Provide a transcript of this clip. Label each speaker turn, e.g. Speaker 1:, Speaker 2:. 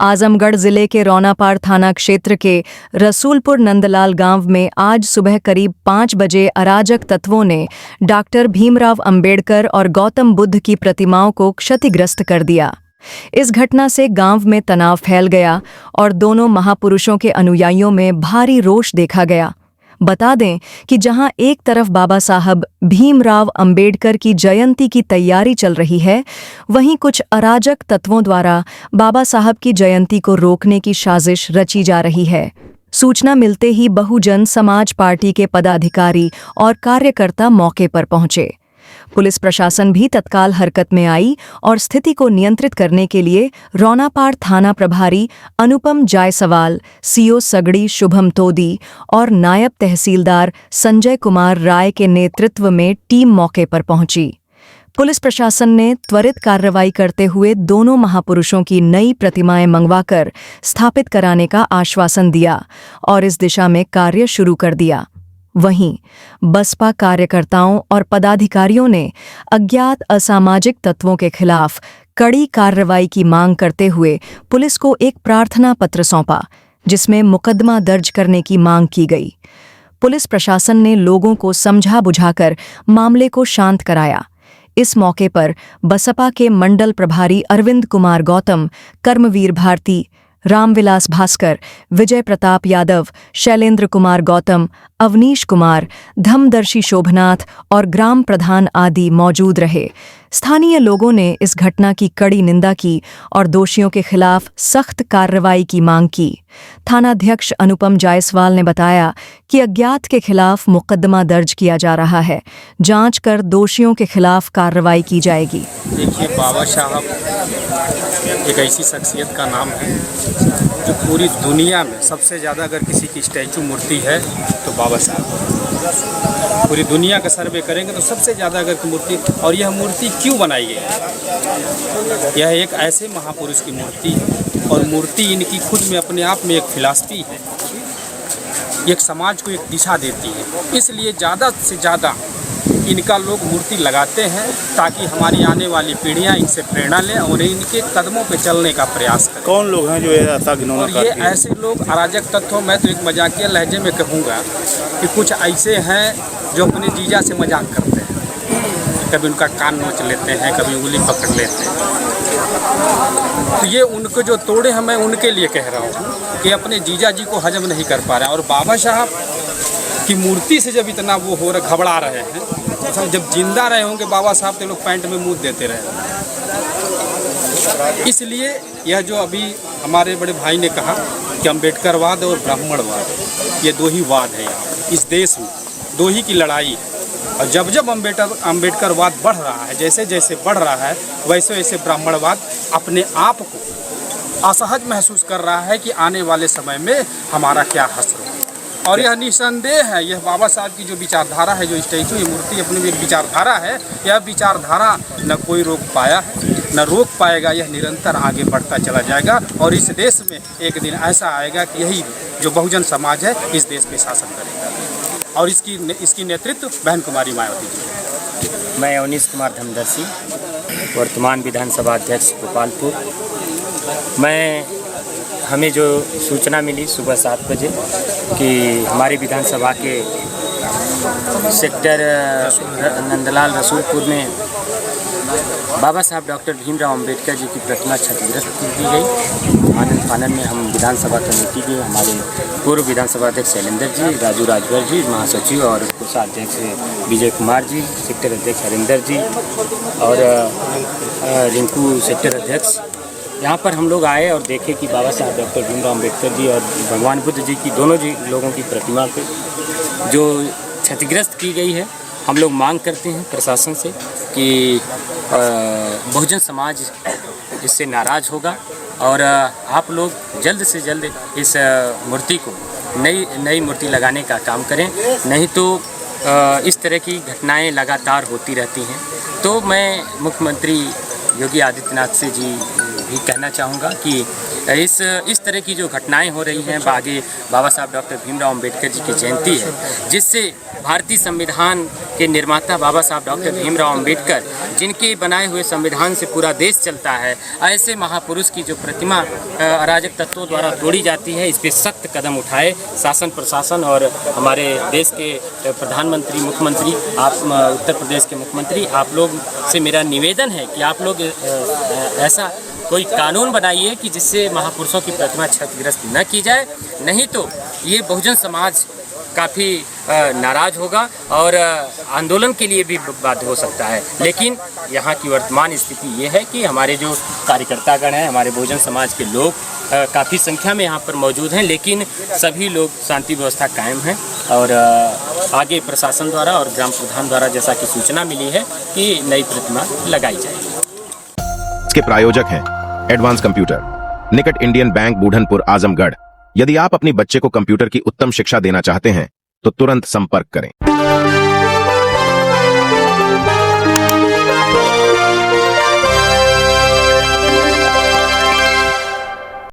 Speaker 1: आजमगढ़ जिले के रौनापाड़ थाना क्षेत्र के रसूलपुर नंदलाल गांव में आज सुबह करीब 5 बजे अराजक तत्वों ने डॉक्टर भीमराव अंबेडकर और गौतम बुद्ध की प्रतिमाओं को क्षतिग्रस्त कर दिया। इस घटना से गांव में तनाव फैल गया और दोनों महापुरुषों के अनुयायियों में भारी रोष देखा गया। बता दें कि जहां एक तरफ बाबा साहब भीमराव अंबेडकर की जयंती की तैयारी चल रही है, वहीं कुछ अराजक तत्वों द्वारा बाबा साहब की जयंती को रोकने की साजिश रची जा रही है। सूचना मिलते ही बहुजन समाज पार्टी के पदाधिकारी और कार्यकर्ता मौके पर पहुंचे। पुलिस प्रशासन भी तत्काल हरकत में आई और स्थिति को नियंत्रित करने के लिए रौनापाड़ थाना प्रभारी अनुपम जायसवाल, सीओ सगड़ी शुभम तोदी और नायब तहसीलदार संजय कुमार राय के नेतृत्व में टीम मौके पर पहुंची। पुलिस प्रशासन ने त्वरित कार्रवाई करते हुए दोनों महापुरुषों की नई प्रतिमाएं मंगवाकर स्थापित कराने का आश्वासन दिया और इस दिशा में कार्य शुरू कर दिया। वहीं बसपा कार्यकर्ताओं और पदाधिकारियों ने अज्ञात असामाजिक तत्वों के खिलाफ कड़ी कार्रवाई की मांग करते हुए पुलिस को एक प्रार्थना पत्र सौंपा, जिसमें मुकदमा दर्ज करने की मांग की गई। पुलिस प्रशासन ने लोगों को समझा बुझाकर मामले को शांत कराया। इस मौके पर बसपा के मंडल प्रभारी अरविंद कुमार गौतम, कर्मवीर भारती, रामविलास भास्कर, विजय प्रताप यादव, शैलेंद्र कुमार गौतम, अवनीश कुमार, धमदर्शी शोभनाथ और ग्राम प्रधान आदि मौजूद रहे। स्थानीय लोगों ने इस घटना की कड़ी निंदा की और दोषियों के खिलाफ सख्त कार्रवाई की मांग की। थानाध्यक्ष अनुपम जायसवाल ने बताया कि अज्ञात के खिलाफ मुकदमा दर्ज किया जा रहा है। जांच कर दोषियों के खिलाफ कार्रवाई की जाएगी।
Speaker 2: देखिए, बाबा साहब एक ऐसी शख्सियत का नाम है जो पूरी दुनिया में सबसे ज़्यादा अगर किसी की स्टैचू मूर्ति है तो बाबा साहब। पूरी दुनिया का सर्वे करेंगे तो सबसे ज़्यादा अगर मूर्ति, और यह मूर्ति क्यों बनाई गई है? यह एक ऐसे महापुरुष की मूर्ति है और मूर्ति इनकी खुद में अपने आप में एक फिलॉसफी है, एक समाज को एक दिशा देती है। इसलिए ज़्यादा से ज़्यादा इनका लोग मूर्ति लगाते हैं ताकि हमारी आने वाली पीढ़ियां इनसे प्रेरणा लें और इनके कदमों पे चलने का प्रयास करें।
Speaker 3: कौन लोग हैं जो ऐसा घिनौना
Speaker 2: करते हैं? ये ऐसे लोग अराजक तत्व, मैं तो एक मजाकिया लहजे में कहूँगा कि कुछ ऐसे हैं जो अपने जीजा से मजाक करते हैं। कभी उनका कान नोच लेते हैं, कभी उंगली पकड़ लेते हैं। तो ये उनको जो तोड़े हैं, मैं उनके लिए कह रहा हूँ कि अपने जीजा जी को हजम नहीं कर पा रहे हैं। और बाबा साहब की मूर्ति से जब इतना वो हो रहा, घबरा रहे हैं, तो जब जिंदा रहे होंगे बाबा साहब तो लोग पैंट में मुँह देते रहे। इसलिए यह जो अभी हमारे बड़े भाई ने कहा कि अम्बेडकरवाद और ब्राह्मणवाद, ये दो ही वाद है यहाँ इस देश में, दो ही की लड़ाई है। और जब जब अम्बेडकरवाद बढ़ रहा है, जैसे जैसे बढ़ रहा है, वैसे वैसे ब्राह्मणवाद अपने आप को असहज महसूस कर रहा है कि आने वाले समय में हमारा क्या हश्र हो। और यह निसंदेह है, यह बाबा साहब की जो विचारधारा है, जो स्टैचू, ये मूर्ति अपनी भी एक विचारधारा है। यह विचारधारा न कोई रोक पाया है, न रोक पाएगा। यह निरंतर आगे बढ़ता चला जाएगा और इस देश में एक दिन ऐसा आएगा कि यही जो बहुजन समाज है इस देश पे शासन करेगा। और इसकी नेतृत्व बहन कुमारी मायावती जी।
Speaker 4: मैं अवनीश कुमार धमदर्शी, वर्तमान विधानसभा अध्यक्ष गोपालपुर। हमें जो सूचना मिली सुबह 7 बजे कि हमारी विधानसभा के सेक्टर नंदलाल रसूलपुर में बाबा साहब डॉक्टर भीमराव अंबेडकर जी की प्रतिमा क्षतिग्रस्त की गई। आनंद फानन में हम विधानसभा कमेटी के हमारे पूर्व विधानसभा अध्यक्ष शैलेंद्र जी, राजू राजभर जी महासचिव और कोषाध्यक्ष विजय कुमार जी, सेक्टर अध्यक्ष हरिंदर जी और रिंकू सेक्टर अध्यक्ष, यहाँ पर हम लोग आए और देखे कि बाबा साहब डॉक्टर भीमराव अंबेडकर जी और भगवान बुद्ध जी की दोनों जी लोगों की प्रतिमा पे जो क्षतिग्रस्त की गई है। हम लोग मांग करते हैं प्रशासन से कि बहुजन समाज इससे नाराज़ होगा और आप लोग जल्द से जल्द इस मूर्ति को नई मूर्ति लगाने का काम करें, नहीं तो इस तरह की घटनाएं लगातार होती रहती हैं। तो मैं मुख्यमंत्री योगी आदित्यनाथ से जी भी कहना चाहूँगा कि इस तरह की जो घटनाएं हो रही हैं, आगे बाबा साहब डॉक्टर भीमराव अंबेडकर जी की जयंती है, जिससे भारतीय संविधान के निर्माता बाबा साहब डॉक्टर भीमराव अंबेडकर, जिनके बनाए हुए संविधान से पूरा देश चलता है, ऐसे महापुरुष की जो प्रतिमा अराजक तत्वों द्वारा तोड़ी जाती है, इस पर सख्त कदम उठाए शासन प्रशासन और हमारे देश के प्रधानमंत्री, मुख्यमंत्री, आप उत्तर प्रदेश के मुख्यमंत्री, आप लोग से मेरा निवेदन है कि आप लोग ऐसा कोई कानून बनाइए कि जिससे महापुरुषों की प्रतिमा क्षतिग्रस्त न की जाए, नहीं तो ये बहुजन समाज काफ़ी नाराज होगा और आंदोलन के लिए भी बाध्य हो सकता है। लेकिन यहाँ की वर्तमान स्थिति ये है कि हमारे जो कार्यकर्तागण हैं, हमारे बहुजन समाज के लोग काफ़ी संख्या में यहाँ पर मौजूद हैं, लेकिन सभी लोग शांति व्यवस्था कायम है और आगे प्रशासन द्वारा और ग्राम प्रधान द्वारा जैसा कि सूचना मिली है कि नई प्रतिमा लगाई जाएगी।
Speaker 3: इसके प्रायोजक हैं एडवांस कंप्यूटर, निकट इंडियन बैंक, बूढ़नपुर, आजमगढ़। यदि आप अपने बच्चे को कंप्यूटर की उत्तम शिक्षा देना चाहते हैं तो तुरंत संपर्क करें।